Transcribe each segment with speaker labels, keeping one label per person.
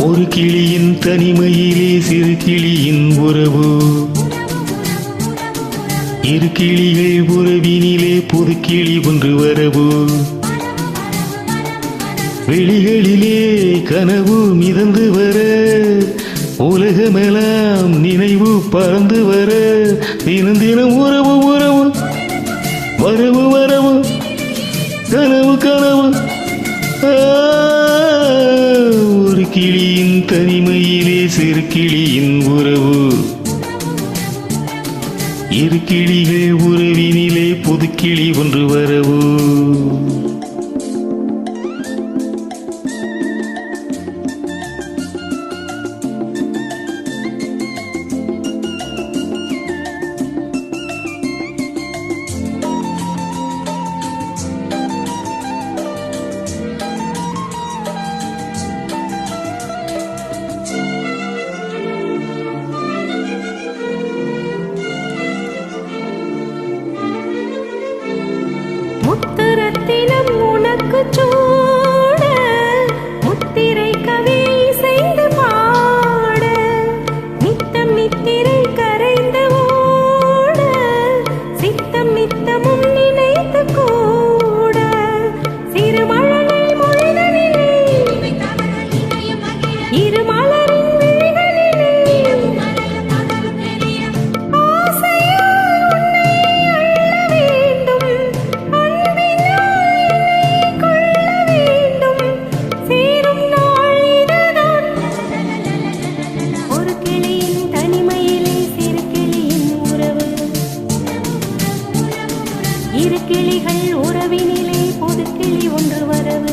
Speaker 1: ஒரு கிளியின் தனிமையிலே சிறு கிளியின் உறவு. இரு கிளிகள் உறவினிலே புது கிளி ஒன்று வரவு. வெளிகளிலே கனவு மிதந்து வர, உலகமெல்லாம் நினைவு பறந்து வர, தினம் தினம் உறவு உறவு, வரவு வரவு, கனவு கனவு. ஒரு கிளியின் தனிமையிலே சிறு கிளியின் உறவு. இரு கிளிகள் உறவினிலே புது கிளி ஒன்று வரவு.
Speaker 2: முத்துரத்தினம் உனக்கு சூட, முத்திரை கவி செய்து பாட, நித்தம் நித்திரை கரைந்து ஓட, சித்தம் நித்தமும் நினைத்து கூட, சிறு மழலை மொழிதலிலே இரு மலரின் விழிகளிலே ஆசையால் உன்னை அள்ள வேண்டும். இரு கிளிகள் உறவினிலே புது கிளி ஒன்று வரவு.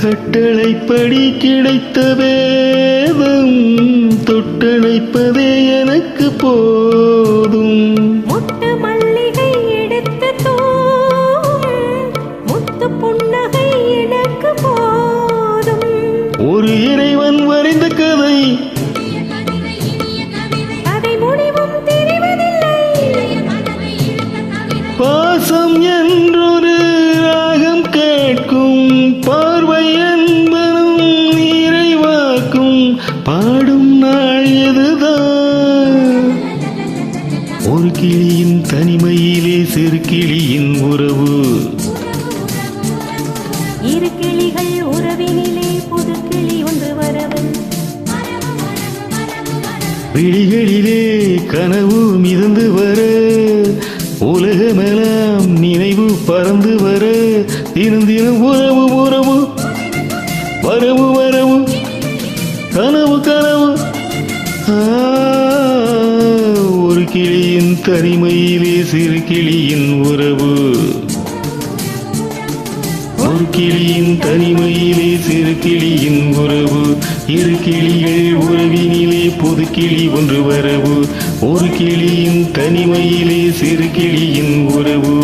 Speaker 1: கட்டளைப்படி கிடைத்த வேதம் தொட்டழைப்பதே எனக்கு போதும்.
Speaker 2: முட்டு மல்லிகை எடுத்து தூவும், முத்து புன்னகை எனக்கு போதும்.
Speaker 1: ஒரு இறைவன் வரைந்த கதை,
Speaker 2: அதை முடிவும் தெரிவதில்லை.
Speaker 1: பாசம் என்றொரு ராகம் கேட்கும், பார்வை என்பனும் நிறைவாக்கும், பாடும் நாள் எதுதான். ஒரு கிளியின் தனிமையிலே சிறு கிளியின் உறவு.
Speaker 2: இரு கிளிகள் உறவினிலே புது கிளி ஒன்று வரவு.
Speaker 1: விழிகளிலே கனவு மிதந்து வர, உலகமெல்லாம் நினைவு பறந்து வர, தினம் தினம் உறவு உறவு, வரவு வரவு, கனவு கனவு. ஒரு கிளியின் தனிமையிலே சிறு கிளியின் உறவு. ஒரு கிளியின் தனிமையிலே சிறு கிளியின் உறவு. இரு கிளிகள் உறவினிலே புது கிளி ஒன்று வரவு. ஒரு கிளியின் தனிமையிலே சிறு கிளியின் உறவு.